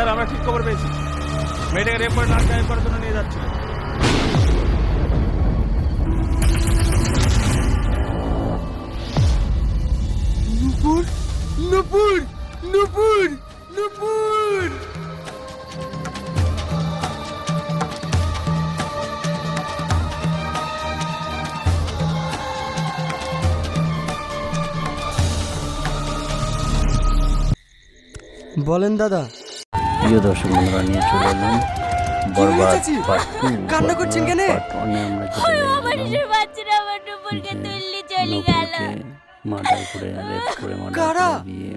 Sir আমরা ঠিক খবর পেয়েছি, মেয়েটাকে রেপ করে লাশ গায়েব করার জন্য নিয়ে যাচ্ছে। নূপুর, নূপুর, নূপুর, নূপুর। বলেন দাদা। প্রিয় দর্শক বন্ধুরা, নিয়ে চলে এলাম বরবাদ পার্ট 2। কান্না করছেন কেন? মার্ডার করে রেপ করে মার্ডার দিয়ে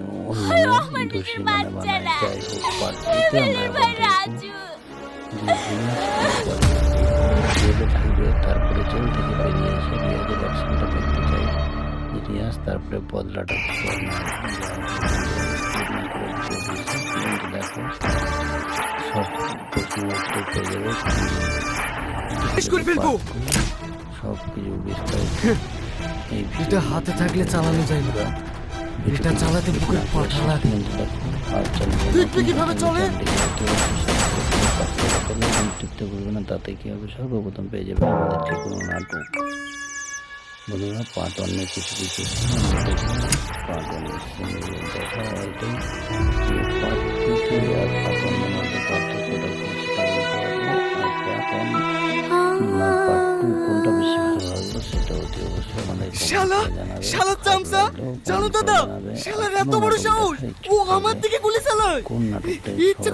দোষী মানে বানায়। যাই হোক, পার্ট 2 জেলে থাকবে, তারপরে জেল থেকে বেরিয়ে এসে রিয়াজের অ্যাকশনটা দেখতে চাই। রিয়াজ তারপরে বদলাটা দেখো, সব প্রশ্ন উত্তর পেয়ে যাবে, সব কিছু বিস্তারিত। এটা হাতে থাকলে চালানো যায় না, এটা চালাতে বুকের পাঠা লাগে। দেখবে কিভাবে চলে। টিপতে বলবে না, তাতে কি হবে, সর্বপ্রথম পেয়ে যাবে আমাদের যে কোনো নাটক। বন্ধুরা, পার্ট 1 নিয়ে কিছু কিছু পার্ট 1 দেখা হয়তো পার্ট 2 আর পার্ট 1 এর মধ্যে পার্থক্যটা কি পার্ট 2 কোনটা বেশি ভালো লাগলো সেটা অতি অবশ্যই আমাদের শালা চামচা, জানো দাদা, শালার এত বড় সাহস, ও আমার দিকে গুলি চালায়। কোন নাটকটা ইচ্ছে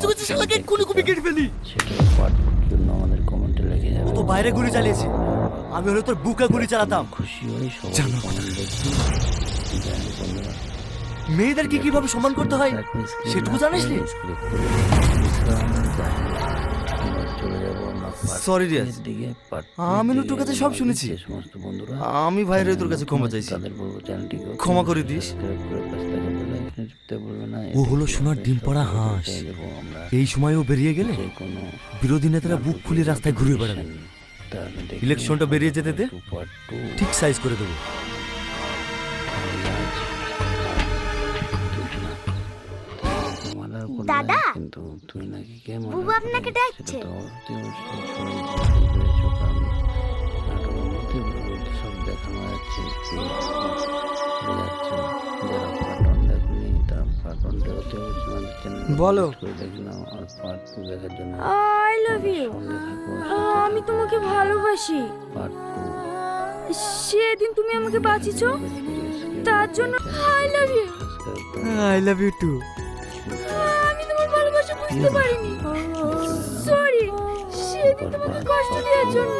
করছে শালাকে এক্ষুনি কুপি কেটে ফেলি। সেটা পার্ট 2 জন্য আমাদের কমেন্টে লিখে যাবে। ও তো বাইরে গুলি চালিয়েছে, আমি হলে তোর বুকে গুলি চালাতাম। খুশি হই সবাই কমেন্ট দেখি। বন্ধুরা, মেয়েদেরকে কিভাবে সম্মান করতে হয় সেটুকু জানিস নি? চলে যাবো আমরা সরি রিয়াজ, আমি নুটুর কাছে সব শুনেছি। সমস্ত বন্ধুরা, আমি ভাইরে তোর কাছে ক্ষমা চাইছি, তাদের বলবো চ্যানেলটিকে ক্ষমা করে দিস। ও হলো সোনার ডিম পাড়া হাঁস, এই সময় ও বেরিয়ে গেলে বিরোধী নেতারা বুক ফুলিয়ে রাস্তায় ঘুরে বেড়াবে। ইলেকশনটা বেরিয়ে যেতে দে, ঠিক সাইজ করে দেবো। দাদা, কিন্তু তুই নাকি কে বুবু আপনাকে ডাকছে। সব দেখানো যাচ্ছে, বলো। আই লাভ ইউ, আমি তোমাকে ভালোবাসি। সেদিন তুমি আমাকে বাঁচিয়েছো, তার জন্য I love you. I love you too. আমি তোমার ভালোবাসা বুঝতে পারিনি, সরি সেদিন তোমাকে কষ্ট দেওয়ার জন্য।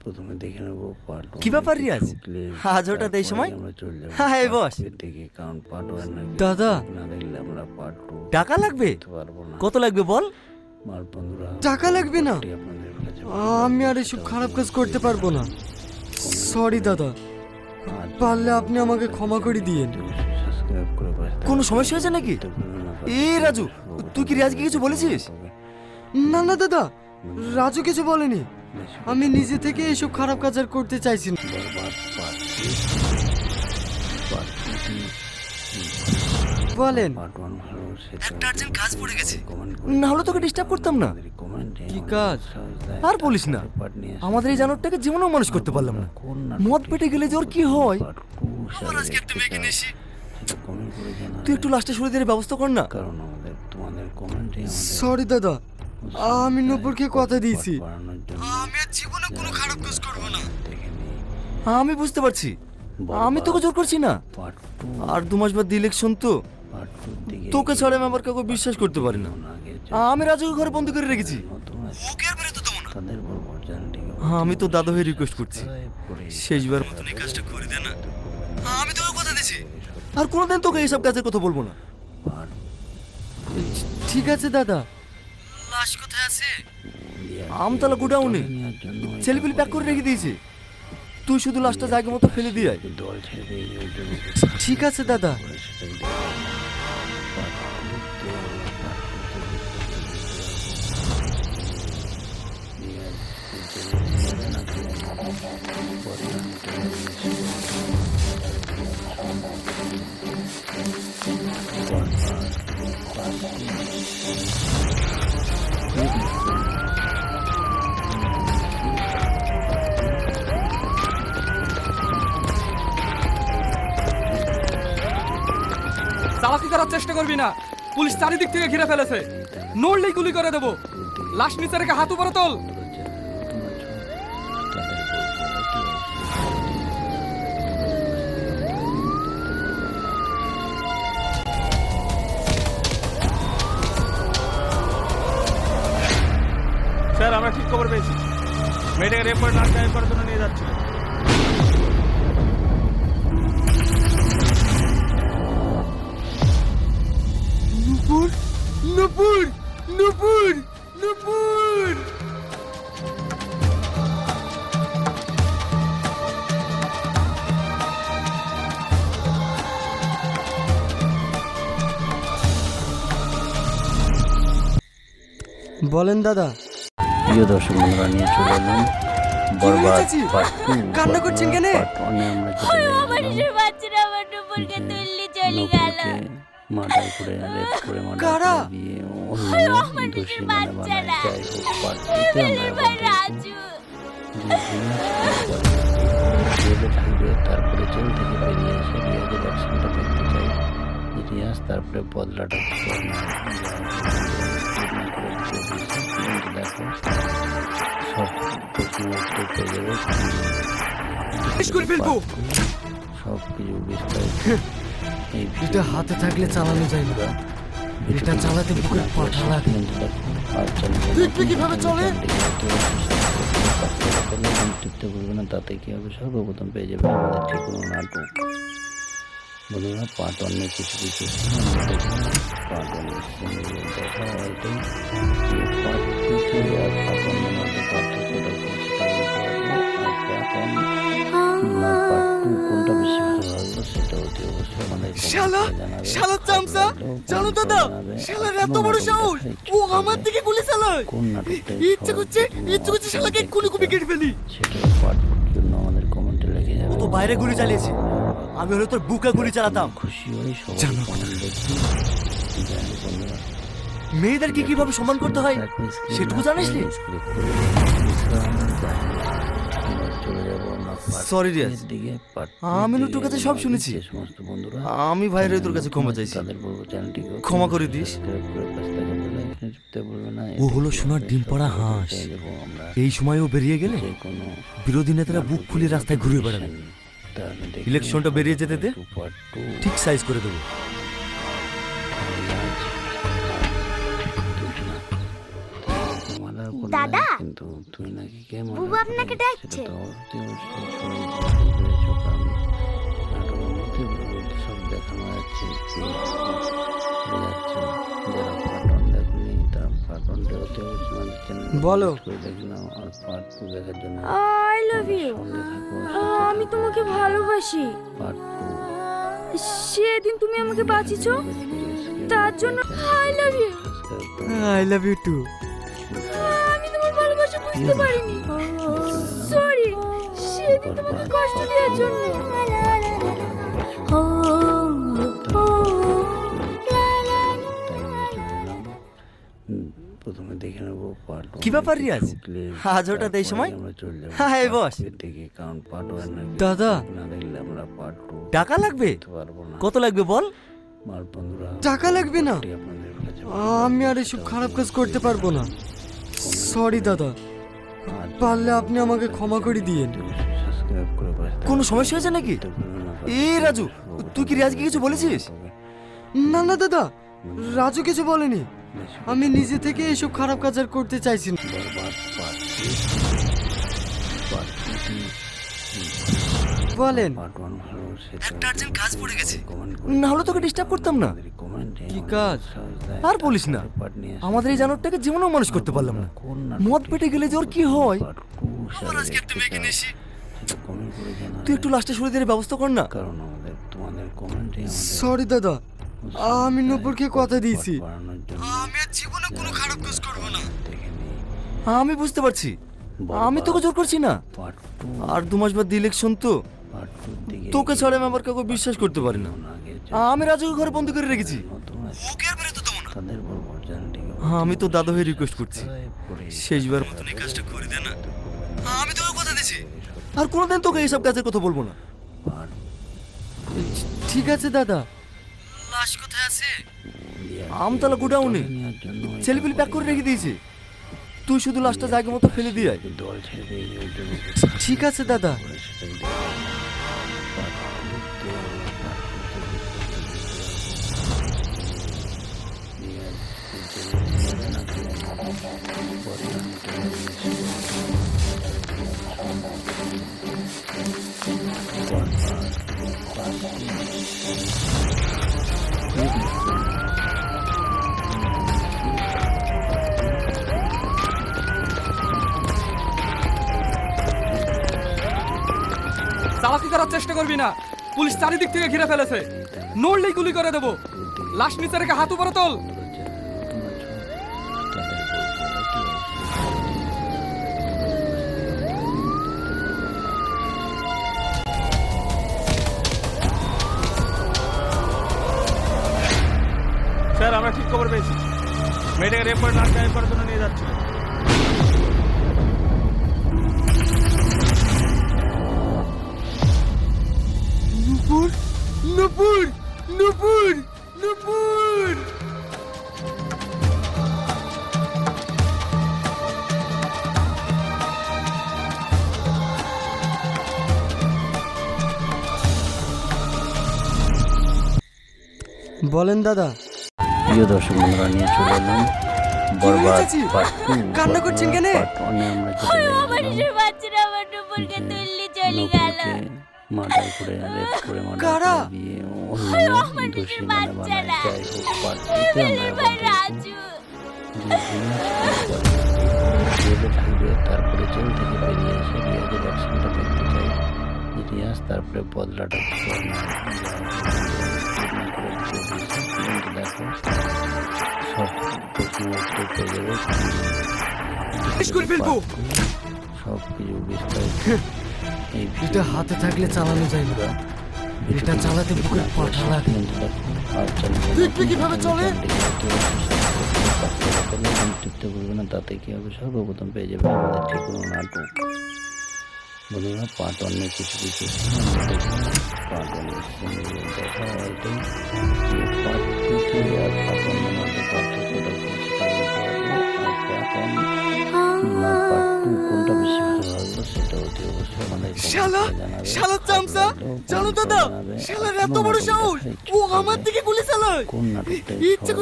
প্রথমে দেখে নেবো পার্ট 1। কি ব্যাপার রিয়াজ, আজ হঠাৎ এই সময়? হ্যাঁ বস। কারণ পার্ট 1 দাদা না দেখলে আমরা পার্ট 2 টাকা লাগবে। কত লাগবে বল? বন্ধুরা, টাকা লাগবে না, আমি আর এসব খারাপ কাজ করতে পারবো না। সরি দাদা, পারলে আপনি আমাকে ক্ষমা করে দিয়েন। কোনো সমস্যা হয়েছে নাকি? এ রাজু, তুই কি রিয়াজকে কিছু বলেছিস? না না দাদা, রাজু কিছু বলেনি, আমি নিজে থেকে এসব খারাপ কাজ আর করতে চাইছি না। বলেন। একটা আর্জেন্ট কাজ পড়ে গেছে, না হলে তোকে ডিস্টার্ব করতাম না। কি কাজ? আর বলিস না, আমাদের এই জানোয়ারটাকে জীবনেও মানুষ করতে পারলাম না। মদ পেটে গেলে যে ওর কি হয়। আজকে একটা মেয়েকে নিয়ে এসি, তুই একটু লাস্টে সরে দিয়ে ব্যবস্থা কর না। সরি দাদা, আমি নূপুরকে কথা দিয়েছি, আমি আর জীবনে কোনো খারাপ কাজ করব না। আমি বুঝতে পারছি, আমি তোকে জোর করছি না। আর 2 মাস বাদ ইলেকশন, তো তোকে ছাড়া আমি আমার কাউকে বিশ্বাস করতে পারি না। আমি রাজুকে ঘরে বন্ধ করে রেখেছি, ওকে আর বেরোতে দেবো না। আমি তো দাদা হয়ে রিকোয়েস্ট করছি, শেষবার মতন এই কাজটা করে দে না। আমি তোকে কথা দিয়েছি, আর কোনোদিন তোকে এইসব কাজের কথা বলবো না। ঠিক আছে দাদা। লাশ কোথায় আছে? আমতলা গোডাউনে, ছেলেপিলে প্যাক করে রেখে দিয়েছি। তুই শুধু লাশটা জায়গা মতো ফেলে দিয়ে আয়। ঠিক আছে দাদা। চালাকি করার চেষ্টা করবি না, পুলিশ চারিদিক থেকে ঘিরে ফেলেছে। নড়লেই গুলি করে দেবো। লাশ নিচে রেখে হাত উপরে তোল। স্যার আমরা ঠিক খবর পেয়েছি, মেয়েটাকে রেপ করে লাশ গায়েব করার জন্য নিয়ে যাচ্ছি। নূপুর নূপুর নূপুর নূপুর বলেন দাদা। প্রিয় দর্শক বন্ধুরা, নিয়ে চলে এলাম বরবাদ চাচি? পার্ট 2। কান্না করছেন কেন? আমরা আমার নিজের বাচ্চারা আমার নুপুরকে তুললে চলে গেল। মার্ডার করে রেপ করে কারা? মার্ডার দিয়ে অন্য আমার দোষী নিজের মানে বানায়। বাচ্চারা। যাই হোক পার্ট 2 তে এমএলএ আমরা ভাই আবার রাজু। জেলে থাকবে, তারপরে জেল থেকে বেরিয়ে এসে রিয়াজের অ্যাকশনটা দেখতে চাই। রিয়াজ তারপরে বদলাটা করে নেয়। দেখো সব ডকুমেন্ট পেয়ে যাবে, সব কিছু বিস্তারিত এই এটা হাতে থাকলে চালানো যায় না। এটা চালাতে বুকের পাঠা লাগে। দেখবি কিভাবে চলে? টিপতে বলবে না, তাতে কি হবে? সর্বপ্রথম পেয়ে যাবে আমাদের যে কোনো নাটক। বন্ধুরা পার্ট 1 এর কিছু কিছু পার্ট 1 দেখা এটাই পার্ট 2 তে আর পার্ট 1 এর মধ্যে পার্থক্যটা কি সেটা বলতে পারবো। আর পার্ট 1 না পার্ট 2 কোনটা বেশি ভালো লাগলো সেটা অতি অবশ্যই আমাদের শালা জানাবে। শালা চামচা জানো দাদা, শালার এত বড় সাহস, ও আমার দিকে গুলি চালায়। কোন নাটকটা ইচ্ছে করছে শালাকে এক্ষুনি কুপি কেটে ফেলি। সেটা পার্ট জন্য আমাদের কমেন্টে লিখে যাবে। ও তো বাইরে গুলি চালিয়েছে, আমি হলে তোর বুকে গুলি চালাতাম। খুশি হই সবাই জানো কমেন্ট দেখি। জানি বন্ধুরা মেয়েদেরকে কিভাবে সম্মান করতে হয় সেটুকু জানিস নি? চলে যাবো আমরা Sorry, রিয়াজ। দিকে পার্ট আমি নুটুর কাছে সব শুনেছি। যে সমস্ত বন্ধুরা আমি ভাইরে তোর কাছে ক্ষমা চাইছি, তাদের বলবো চ্যানেলটিকে ক্ষমা করে দিস। সাবস্ক্রাইব করে পাশে থাকা বেল আইকনে টিপতে ভুলবে না। ও হলো সোনার ডিম পাড়া হাঁস। পেয়ে যাবো আমরা এই সময় ও বেরিয়ে গেলে যে কোনো বিরোধী নেতারা বুক ফুলিয়ে রাস্তায় ঘুরে বেড়াবে। তাহলে দেখে ইলেকশনটা বেরিয়ে যেতে দে, পার্ট 2 ঠিক সাইজ করে দেবো। দাদা, কিন্তু তুই নাকি কে বুবু আপনাকে ডাকছে। সব দেখানো যাচ্ছে যারা পাটন দেখনি তারা পাটনটা অতি অবশ্যই আমাদের চ্যানেল বলো। দেখে নাও। আর পার্ট 2 দেখার জন্য আই লাভ ইউ। আমি তোমাকে ভালোবাসি। পার্ট 2 সেদিন তুমি আমাকে বাঁচিয়েছো, তার জন্য I love you. I love you too. আমি তোমার ভালোবাসা বুঝতে পারিনি। সরি সেদিন তোমাকে কষ্ট দেওয়ার জন্য। প্রথমে দেখে নেবো পার্ট কি ব্যাপার রিয়াজ? আজ হঠাৎ এই সময়? আমরা চলে যাবো হাই বস। দেখে, কারণ পার্ট 1 দাদা না দেখলে আমরা পার্ট 2 টাকা লাগবে? দেখতে পারবো না। কত লাগবে বল? আর বন্ধুরা টাকা লাগবে না, আপনাদের কাছে আমি আর এসব খারাপ কাজ করতে পারবো না। সরি দাদা, পারলে আপনি আমাকে ক্ষমা করে দিয়েন। সাবস্ক্রাইব করে পাশে কোনো সমস্যা হয়েছে নাকি? এ রাজু, তুই কি রিয়াজকে কিছু বলেছিস? না না দাদা, রাজু কিছু বলেনি। আমি নিজে থেকে এসব খারাপ কাজ আর করতে চাইছি না। বলেন। একটা আর্জেন্ট কাজ পড়ে গেছে, না হলে তোকে ডিস্টার্ব করতাম না। কি কাজ? আর বলিস না, আমাদের এই জানোয়ারটাকে জীবনেও মানুষ করতে পারলাম না। মদ পেটে গেলে যে ওর কি হয়। আজকে একটা মেয়েকে নিয়ে এসি, তুই একটু লাস্টে সরে দিয়ে ব্যবস্থা কর না। কারণ আমাদের তোমাদের কমেন্টে সরি দাদা, আমি নূপুরকে কথা দিয়েছি, আমি আর জীবনে কোনো খারাপ কাজ করব না। আমি বুঝতে পারছি আমি তোকে জোর করছি না। পার্ট টু আর 2 মাস বাদ ইলেকশন তো, পার্ট টু দিকে তোকে ছাড়া আমি আমার কাউকে বিশ্বাস করতে পারি না। আগের আমি রাজুকে ঘরে বন্দি করে রেখেছি। নতুন আছে ওকে আর বেরোতে দেবো না। তাদের বলবো চ্যানেলটিকে আমি তো দাদা হয়ে রিকোয়েস্ট করছি, করে শেষবার মতন এই কাজটা করে দে না। আমি তোকে কথা দিছি, আর কোনোদিন তোকে এইসব কাজের কথা বলবো না। পার্ট ঠিক আছে দাদা। লাশ কোথায় আছে? আমতলা গোডাউনে নেওয়ার জন্য ছেলেপিলি প্যাক করে রেখে দিয়েছে। তুই শুধু লাশটা জায়গা মতো ফেলে দিয়ে আয়। দল ছেড়ে দিয়ে ইউটিউবে ঠিক আছে দাদা। করে সেটাই দেখো। পার্ট টুতে পার্ট চালাকি করার চেষ্টা করবি না, পুলিশ চারিদিক থেকে ঘিরে ফেলেছে। নড়লেই গুলি করে দেবো। লাশ নিচে রেখে হাত উপরে তোল। স্যার আমরা ঠিক খবর পেয়েছি, মেয়েটাকে রেপ করে লাশ গায়েব করার জন্য নিয়ে যাচ্ছি। নুপুর, নুপুর, নুপুর, নুপুর। বলেন দাদা। প্রিয় দর্শক বন্ধুরা, নিয়ে চলে এলাম বরবাদ চাচি? Part two. কান্না করছেন কেনে? পার্ট ওয়ানে আমরা যেটা আমার নিজের বাচ্চারা আমার নুপুরকে তুললে চলে গেল। মার্ডার করে রেপ করে কারা? মার্ডার করে দিয়ে অন্য দোষী বানায়। বাচ্চারা। যাই হোক পার্ট টুতে আমরা ভাই আবার রাজু, জেলে থাকবে, তারপরে জেল থেকে বেরিয়ে এসে রিয়াজের অ্যাকশনটা দেখতে চাই। রিয়াজ তারপরে বদলাটা করে না দেখো সব প্রশ্ন উত্তর পেয়ে যাবে। করে ফেলবো। সব কিছু বিস্তারিত এই এটা হাতে থাকলে চালানো যায় না। এটা চালাতে বুকের পাঠা লাগে। দেখবি কিভাবে চলে? টিপতে ভুলবে না, তাতে কি হবে সর্বপ্রথম পেয়ে যাবে আমাদের যে কোনো নাটক। বন্ধুরা পার্ট অনেক কিছু কিছু পার্ট অনেক দেখা এটাই পার্ট টুতে আর পার্ট অন্যের মধ্যে পার্থক্যটা পার্ট টু কোনটা বেশি ভালো লাগলো সেটা অতি অবশ্যই আমাদের শালা, শালা চামচা, জানো দাদা, শালার এত বড় সাহস, ও আমার দিকে গুলি চালায়। কোন নাটকটা ইচ্ছে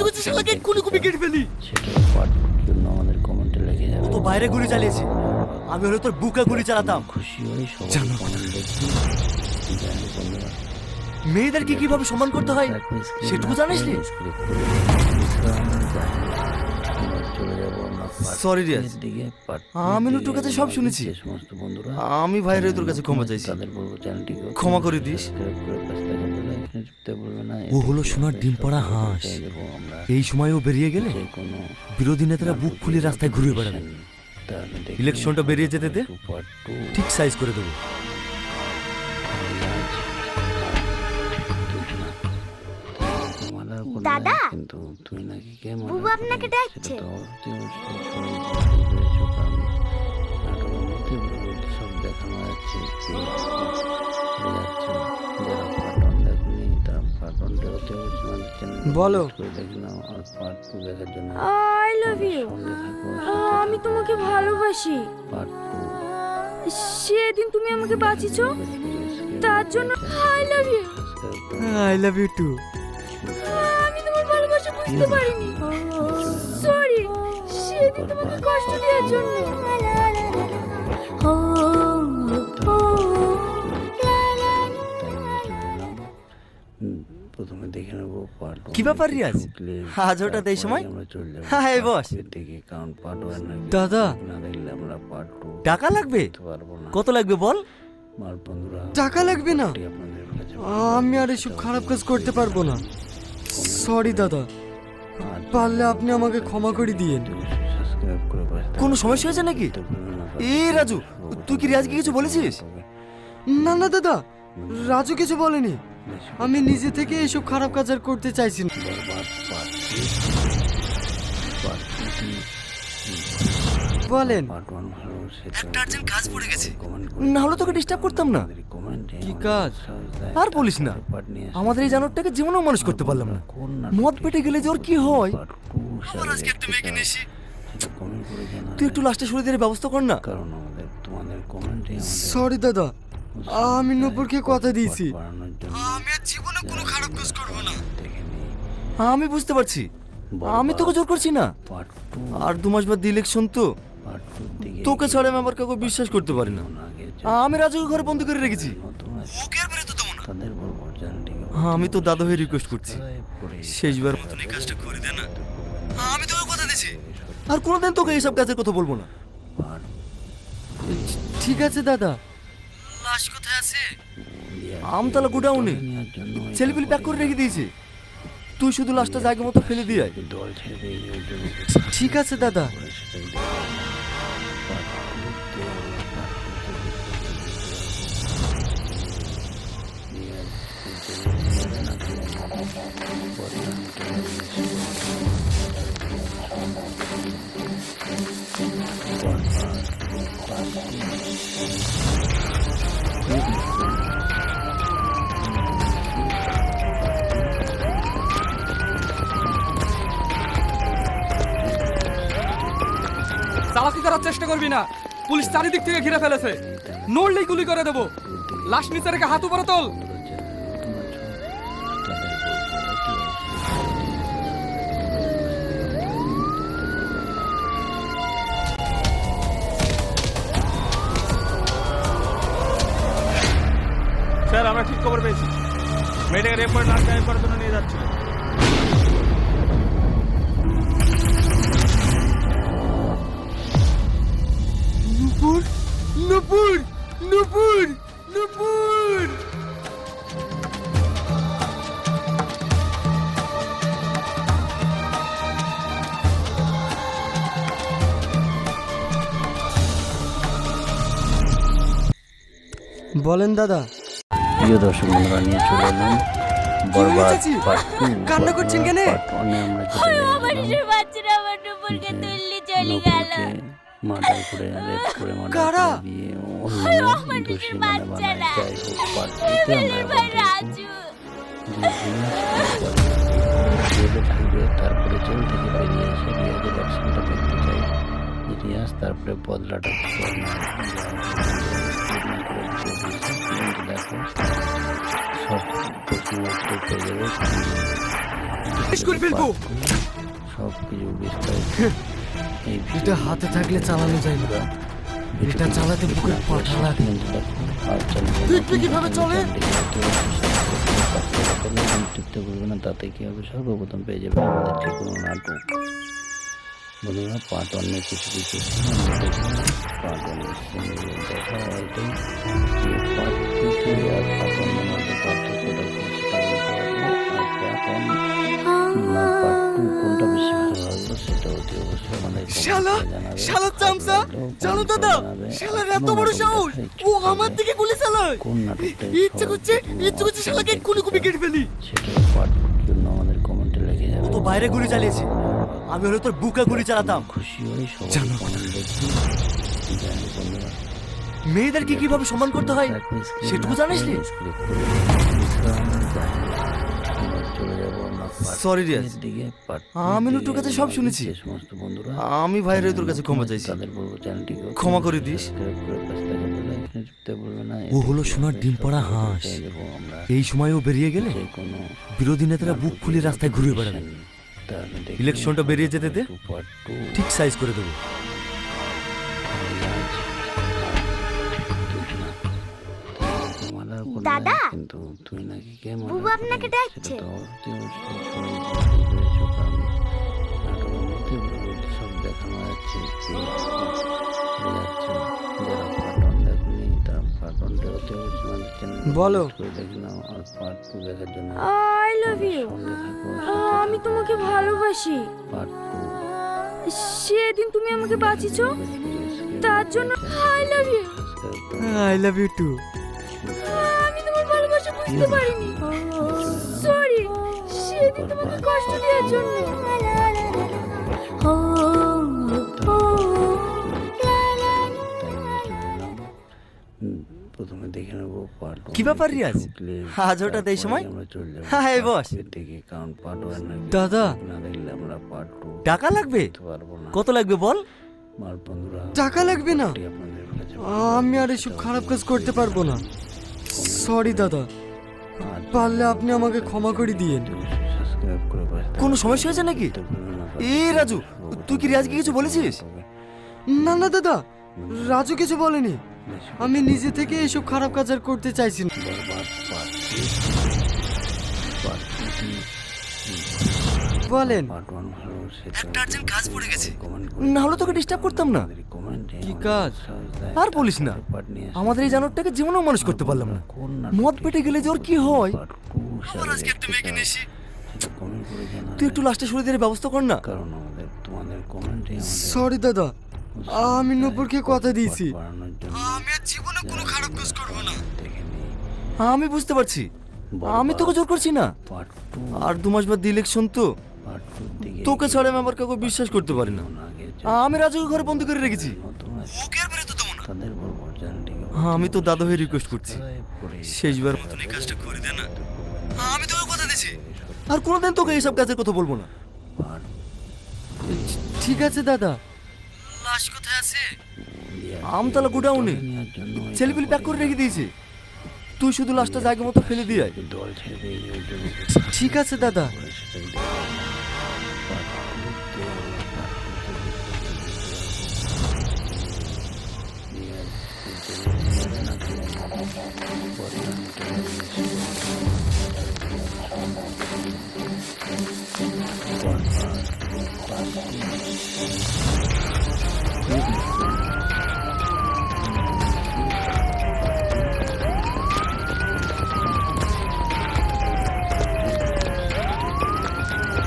করছে শালাকে এক্ষুনি কুপি কেটে ফেলি। সেটা পার্ট জন্য আমাদের কমেন্টে লিখে যাবে। তো বাইরে গুলি চালিয়েছে, আমি হলে তোর বুকে গুলি চালাতাম। খুশি হয়ে সবাই জানো কমেন্ট দেখি। যাই হোক বন্ধুরা, মেয়েদেরকে কিভাবে সম্মান করতে হয় সেটুকু জানিস নি? চলে যাবো আমরা Sorry, রিয়াজ। দিকে পার্ট আমি নুটুর কাছে সব শুনেছি। যে সমস্ত বন্ধুরা আমি ভাইরে তোর কাছে ক্ষমা চাইছি। তাদের বলবো চ্যানেলটিকে ক্ষমা করে দিস। সাবস্ক্রাইব করে পাশে থাকা বেল আইকনে টিপতে ভুলবে না। ও হলো সোনার ডিম পাড়া হাঁস। পেয়ে যাবো আমরা এই সময় ও বেরিয়ে গেলে যে কোনো বিরোধী নেতারা বুক ফুলিয়ে রাস্তায় ঘুরে বেড়াবে। তাহলে দেখে ইলেকশনটা বেরিয়ে যেতে দে, পার্ট টু ঠিক সাইজ করে দেবো। দাদা, কিন্তু তুই নাকি কে বুবু আপনাকে ডাকছে। সব দেখানো যাচ্ছে যারা পাটন দেখনি তারা পাটনটা হতে বলো। দেখি না আর পার্ট টু দেখার জন্য আই লাভ ইউ। আমি তোমাকে ভালোবাসি। পার্ট টু সেদিন তুমি আমাকে বাঁচিয়েছো, তার জন্য I love you. I love you too. আমি তোমার ভালোবাসা বুঝতে পারিনি। সরি, সেদিন তোমাকে কষ্ট দেওয়ার জন্য। প্রথমে দেখে নেবো পার্ট কি ব্যাপার রিয়াজ? আজ হঠাৎ এই সময়? আমরা চলে যাবো হাই বস। দেখি কারণ পার্ট ওয়ান দাদা, না দেখলে আমরা পার্ট টু টাকা লাগবে? দেখতে পারবো না। কত লাগবে বল? আর বন্ধুরা টাকা লাগবে না। আপনাদের কাছে আমি আর এসব খারাপ কাজ করতে পারবো না। সরি দাদা, পারলে আপনি আমাকে ক্ষমা করে দিয়েন। সাবস্ক্রাইব করে কোনো সমস্যা হয়েছে নাকি? এ রাজু, তুই কি রিয়াজকে কিছু বলেছিস? না না দাদা, রাজু কিছু বলেনি। আমি নিজে থেকে এইসব খারাপ কাজ আর করতে চাইছি না। বলেন। একটা আর্জেন্ট কাজ পড়ে গেছে, না হলে তোকে ডিস্টার্ব করতাম না। কি কাজ? আর বলিস না, আমাদের এই জানোয়ারটাকে জীবনেও মানুষ করতে পারলাম না। মদ পেটে গেলে যে ওর কি হয়। আবার আজকে একটা মেয়েকে নিয়ে এসি। তুই একটু লাস্টে সরে দিয়ে ব্যবস্থা কর না। সরি দাদা, আমি নূপুরকে কথা দিয়েছি আমি আর জীবনে কোনো খারাপ কাজ করব না। আমি বুঝতে পারছি, আমি তোকে জোর করছি না। আর 2 মাস বাদ ইলেকশন তো, তোকে ছাড়া আমি আমার কাউকে বিশ্বাস করতে পারি না। আমি রাজুকে ঘরে বন্দি করে রেখেছি, ওকে আর বেরোতে দেবো না। আমি তো দাদা হয়ে রিকোয়েস্ট করছি, শেষবার মতন এই কাজটা করে দে না। আমি তোকে কথা দিয়েছি, আর কোনোদিন তোকে এইসব কাজের কথা বলবো না। ঠিক আছে দাদা। লাশ কোথায় আছে? আমতলা গোডাউনে ছেলেপিলি প্যাক করে রেখে দিয়েছে। তুই শুধু লাশটা জায়গা মতো ফেলে দিয়ে আয়। ঠিক আছে দাদা। চালাকি করার চেষ্টা করবি না, পুলিশ চারিদিক থেকে ঘিরে ফেলেছে। নড়লেই গুলি করে দেবো। লাশ নিচে রেখে হাত উপরে তোল। স্যার, আমরা ঠিক খবর পেয়েছি। মেয়েটাকে রেপ করে লাশ গায়েব করার জন্য নিয়ে যাচ্ছিল। নূপুর, নূপুর, নূপুর, নূপুর। বলেন দাদা। প্রিয় দর্শক বন্ধুরা, নিয়ে চলে এলাম বরবাদ চাচি? পার্ট 2। কান্না করছেন কেন? আমরা আমার নিজের বাচ্চারা আমার নূপুরকে তুললে চলে গেল। মার্ডার করে রেপ করে কারা? মার্ডার দিয়ে অন্য দোষী বানায়। যাই হোক, পার্ট 2 আমরা ভাই রাজু, জেলে থাকবে, তারপরে জেল থেকে বেরিয়ে এসে রিয়াজের অ্যাকশনটা দেখতে চাই। রিয়াজ তারপরে বদলাটা করে না। দেখো, সব প্রশ্ন উত্তর পেয়ে যাবে, করে ফেলবো। সব কিছু বিস্তারিত এই এটা হাতে থাকলে চালানো যায় না, এটা চালাতে বুকের পাঠা লাগে। দেখবে কিভাবে চলে? টিপতে বলবে না, তাতে কি হবে? সর্বপ্রথম পেয়ে যাবে আমাদের যে কোনো নাটক। বন্ধুরা, পার্ট 1 নিয়ে কিছু কিছু পার্ট 1 দেখা হয়তো পার্ট 2 আর পার্ট 1 এর মধ্যে পার্থক্যটা কি সেটা পার্ট 2 কোনটা বেশি ভালো লাগলো সেটা অতি অবশ্যই আমাদের শালা, শালা চামচা, জানো দাদা, শালার এত বড় সাহস, ও আমার দিকে গুলি চালায়। কোন নাটকটা ইচ্ছে করছে শালাকে এক্ষুনি কুপি কেটে ফেলি। সেটা পার্ট জন্য আমাদের কমেন্টে লেগে যাবে। ও তো বাইরে গুলি চালিয়েছে, আমি হলে তোর বুকে গুলি চালাতাম। খুশি হয়ে সবাই কমেন্ট দেখি। জানি বন্ধুরা, মেয়েদেরকে কিভাবে সম্মান করতে হয় সেটুকু জানিস নি? চলে যাবো আমরা Sorry, রিয়াজ। দিকে। আমি নুটুর কাছে সব শুনেছি। যে সমস্ত বন্ধুরা আমি ভাইয়ের তোর কাছে ক্ষমা চাইছি, তাদের বলবো চ্যানেলটিকে ক্ষমা করে দিস। সাবস্ক্রাইব করে পাশে থাকা বেল আইকনে টিপতে ভুলবে না। ও হলো সোনার ডিম পাড়া হাঁস। পেয়ে যাবো আমরা এই সময় ও বেরিয়ে গেলে যে কোনো বিরোধী নেতারা বুক ফুলিয়ে রাস্তায় ঘুরে বেড়াবে। তাহলে দেখে ইলেকশনটা বেরিয়ে যেতে দে, পার্ট 2 ঠিক সাইজ করে দেবো। দাদা, কিন্তু তুই নাকি কে বুবু আপনাকে ডাকছে। সব দেখানো যাচ্ছে যারা পাটন দেখনি তারা পাটনটা অতি অবশ্যই বলো। দেখে নাও। আর পার্ট 2 দেখার জন্য আই লাভ ইউ, আমি তোমাকে ভালোবাসি। পার্ট 2 সেদিন তুমি আমাকে বাঁচিয়েছো, তার জন্য I love you. I love you too. আমি তোমার ভালোবাসা বুঝতে পারিনি, সরি সেদিন তোমাকে কষ্ট দেওয়ার জন্য। প্রথমে দেখে নেবো পার্ট কি ব্যাপার রিয়াজ? আজ হঠাৎ এই সময়? Hi boss. দেখে কারণ পার্ট 1 দাদা না দেখলে আমরা পার্ট 2 টাকা লাগবে? পারবো না। কত লাগবে বল? আমার বন্ধুরা টাকা লাগবে না, আপনাদের কাছে আমি আর এসব খারাপ কাজ করতে পারবো না। সরি দাদা, পারলে আপনি আমাকে ক্ষমা করে দিয়েন। সাবস্ক্রাইব করে পাশে কোনো সমস্যা হয়েছে নাকি? এ রাজু, তুই কি রিয়াজকে কিছু বলেছিস? না না দাদা, রাজু কিছু বলেনি। আমি নিজে থেকে এসব খারাপ কাজ আর করতে চাইছি না। বলেন। একটা আর্জেন্ট কাজ পড়ে গেছে, না হলে তোকে ডিস্টার্ব করতাম না। কি কাজ? আর বলিস না, আমাদের এই জানোরটাকে জীবনেও মানুষ করতে পারলাম না। মদ পেটে গেলে যে ওর কি হয়। আবার আজকে একটা মেয়েকে নিয়ে এসি। তুই একটু লাস্টে সরে দিয়ে ব্যবস্থা কর না। কারণ আমাদের তোমাদের কমেন্টে সরি দাদা, আমি নূপুরকে কথা দিয়েছি আমি আর জীবনে কোনো খারাপ কাজ করব না। আমি বুঝতে পারছি, আমি তোকে জোর করছি না। আর 2 মাস বাদ ইলেকশন তো, তোকে ছাড়া আমি আমার কাউকে বিশ্বাস করতে পারি না। আমি রাজুকে ঘরে বন্দি করে রেখেছি, ওকে আর বেরোতে দেবো না। আমি তো দাদা হয়ে রিকোয়েস্ট করছি, শেষবার মতন এই কাজটা করে দে না। আমি তোকে কথা দিয়েছি, আর কোনোদিন তোকে এইসব কাজের কথা বলবো না। ঠিক আছে দাদা। লাশ কোথায় আছে? আমতলা গোডাউনে, ছেলেপিলি প্যাক করে রেখে দিয়েছে। তুই শুধু লাশটা জায়গা মতো ফেলে দিয়ে আয়। দল ছেড়ে দিয়ে ঠিক আছে দাদা।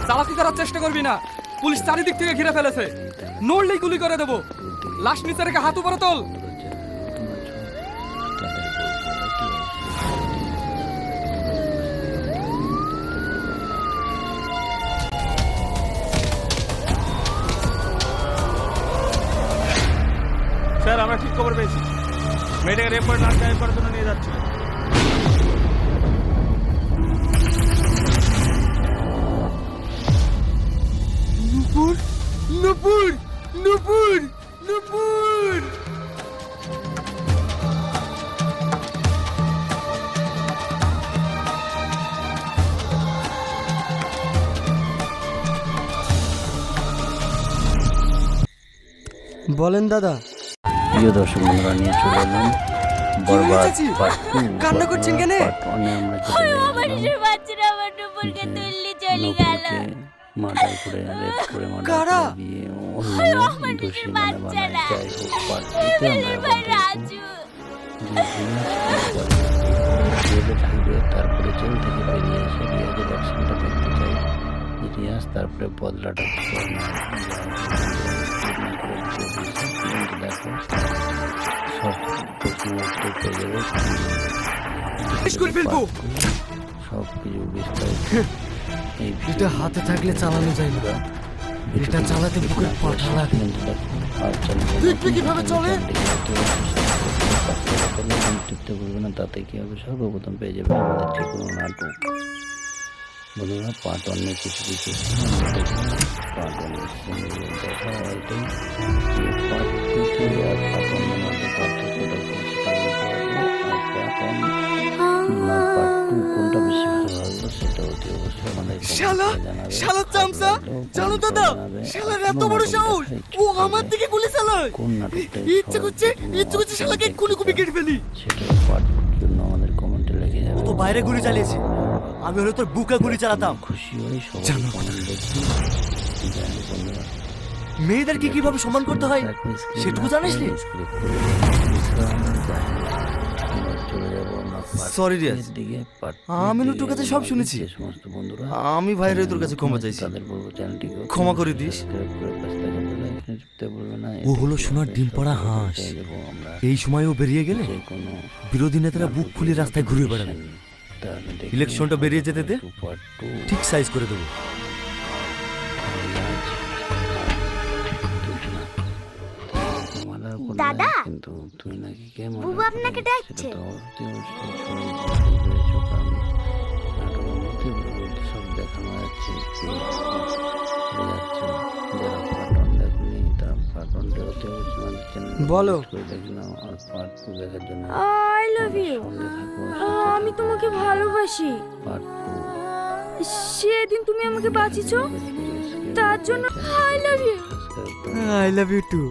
চালাকি করার চেষ্টা করবি না, পুলিশ চারিদিক থেকে ঘিরে ফেলেছে। নড়লেই গুলি করে দেবো। লাশ নিচে রেখে হাত উপরে তোল। স্যার, আমরা ঠিক খবর পেয়েছি। মেয়েটাকে রেপ করে লাশ গায়েব করার জন্য নিয়ে যাচ্ছিল। নূপুর, নূপুর, নূপুর, নূপুর। বলেন দাদা। প্রিয় দর্শক বন্ধুরা, নিয়ে চলে এলাম বরবাদ চাচি? পার্ট 2। কান্না করছেন কেন? পার্ট 1 এ আমরা যেটা আমার নিজের বাচ্চারা আমার নূপুরকে তুললে চলে গেল। মার্ডার করে রেপ করে কারা? মার্ডার দিয়ে অন্য আমার দোষী নিজের বানায়। বাচ্চারা। যাই হোক, পার্ট 2 তে আমরা ভাই রাজু, জেলে থাকবে, তারপরে জেল থেকে বেরিয়ে এসে রিয়াজের অ্যাকশনটা দেখতে চাই। রিয়াজ তারপরে বদলাটা করে না দেখো, সব প্রশ্ন উত্তর পেয়ে যাবে। সব কিছু বিস্তারিত এই এটা হাতে থাকলে চালানো যায় না, এটা চালাতে বুকের পাঠা লাগে। দেখবি কিভাবে চলে? টিপতে ভুলবে না, তাতে কি হবে সর্বপ্রথম পেয়ে যাবে আমাদের যে কোনো নাটক। বন্ধুরা, পার্ট 1 এর কিছু কিছু পার্ট 1 এর সঙ্গে দেখা এটাই। পার্ট 2 তে আর পার্ট 1 এর মধ্যে পার্থক্যটা কি সেটা বলতে পারবো। আর পার্ট 1 না পার্ট 2 কোনটা বেশি ভালো লাগলো সেটা অতি অবশ্যই আমাদের শালা, জানাবে। শালা চামচা, জানো দাদা, শালার এত বড় সাহস, ও আমার দিকে গুলি চালায়। কোন নাটকটা ইচ্ছে করছে শালাকে এক্ষুনি কুপি কেটে ফেলি। সেটা পার্ট জন্য আমাদের কমেন্টে লিখে যাবে। ও তো বাইরে গুলি চালিয়েছে, আমি হলে তোর বুকে গুলি চালাতাম। খুশি হই সবাই কমেন্ট দেখি। যাই হোক বন্ধুরা, মেয়েদেরকে কিভাবে সম্মান করতে হয় সেটুকু জানিস নি? চলে যাবো আমরা Sorry, রিয়াজ। দিকে। আমি নটুর কাছে সব শুনেছি। যে সমস্ত বন্ধুরা আমি ভাইরে তোর কাছে ক্ষমা চাইছি, তাদের বলবো চ্যানেলটিকে ক্ষমা করে দিস। সাবস্ক্রাইব করে পাশে থাকা ঢুকতে বলবে না। ও হলো সোনার ডিম পাড়া হাঁস। এই সময় ও বেরিয়ে গেলে যে কোনো বিরোধী নেতারা বুক ফুলিয়ে রাস্তায় ঘুরে বেড়াবে। তাহলে দেখে ইলেকশনটা বেরিয়ে যেতে দে, সুপার টু ঠিক সাইজ করে দেবো। দাদা, কিন্তু তুই নাকি কে মনে বুবু আপনাকে ডাকছে। সব দেখানো যাচ্ছে যারা পাটন দেখনি তারা পাটন বলো। দেখে নাও আর পার্ট টু দেখার জন্য আই লাভ ইউ। আমি তোমাকে ভালোবাসি। পার্ট টু সেদিন তুমি আমাকে বাঁচিয়েছো, তার জন্য I love you. I love you too.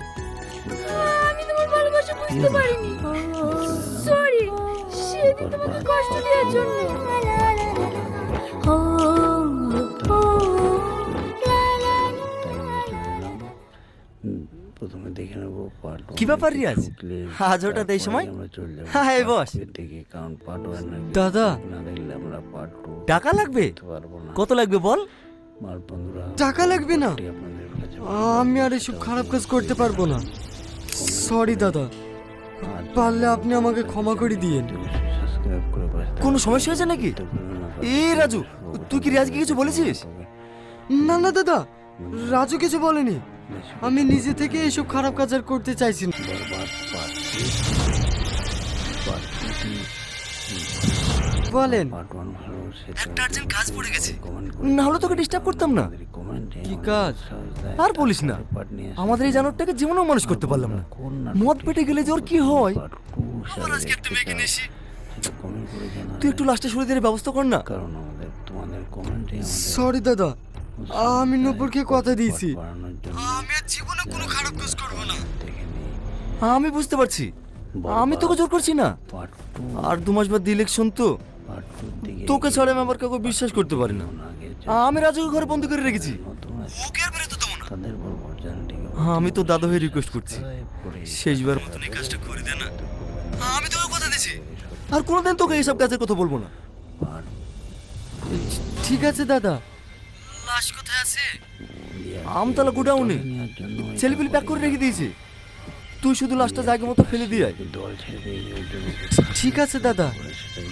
আমি তোমার ভালোবাসা বুঝতে পারিনি। সরি সেদিন তোমাকে কষ্ট দেওয়ার জন্য। প্রথমে দেখে নেবো পার্ট কি ব্যাপার রিয়াজ? আজ হঠাৎ এই সময়? Hi boss. দেখি কারণ পার্ট ওয়ান দাদা, না দেখলে আমরা পার্ট টু টাকা লাগবে? পারবো না। কত লাগবে বল? আর বন্ধুরা টাকা লাগবে না। আপনাদের কাছে আমি আর এসব খারাপ কাজ করতে পারবো না। সরি দাদা, পারলে আপনি আমাকে ক্ষমা করে দিয়েন। সাবস্ক্রাইব করে পাশে কোনো সমস্যা হয়েছে নাকি? এ রাজু, তুই কি রিয়াজকে কিছু বলেছিস? না না দাদা, রাজু কিছু বলেনি। আমি নিজে থেকে এসব খারাপ কাজ আর করতে চাইছি না। বলেন। পার্ট ওয়ান ভালো একটা আর্জেন্ট কাজ পড়ে গেছে, না হলে তোকে ডিস্টার্ব করতাম না। কি কাজ? আর বলিস না, আমাদের এই জানোয়ারটাকে জীবনেও মানুষ করতে পারলাম না। মদ পেটে গেলে যে ওর কি হয়। আবার আজকে একটা মেয়েকে নিয়ে এসি। তুই একটু লাস্টে সরে দিয়ে ব্যবস্থা কর না। কারণ আমাদের তোমাদের কমেন্টে সরি দাদা, আমি নূপুরকে কথা দিয়েছি। বাড়ানোর জন্য আমি আর জীবনে কোনো খারাপ কাজ করবো না। দেখে নিই আমি বুঝতে পারছি, আমি তোকে জোর করছি না। পার্ট টু আর 2 মাস বাদ ইলেকশন তো, পার্ট টু দিকে তোকে ছাড়া আমি আমার কাউকে বিশ্বাস করতে পারি না। আগে আমি রাজুকে ঘরে বন্দি করে রেখেছি, নতুন আছে ওকে আর বেরোতে দেবো না। তাদের বলবো চ্যানেলটিকে আমি তো দাদা হয়ে রিকোয়েস্ট করছি, করে শেষবার মতন এই কাজটা করে দে না। আমি তোকে কথা দিছি, আর কোনোদিন তোকে এইসব কাজের কথা বলবো না। পার্ট ঠিক আছে দাদা। লাশ কোথায় আছে? আমতলা গোডাউনে নেওয়ার জন্য ছেলেপিলি প্যাক করে রেখে দিয়েছে। তুই শুধু লাশটা জায়গা মতো ফেলে দিয়ে আয়। দল ছেড়ে দিয়ে এই জন্য ঠিক আছে দাদা। সেটাই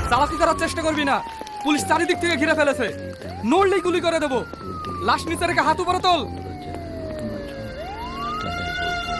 চালাকি করার চেষ্টা করবি না, পুলিশ চারিদিক থেকে ঘিরে ফেলেছে। নড়লেই গুলি করে দেবো। লাশ নিচে রেখে হাত উপরে তোল। তাদের বলবো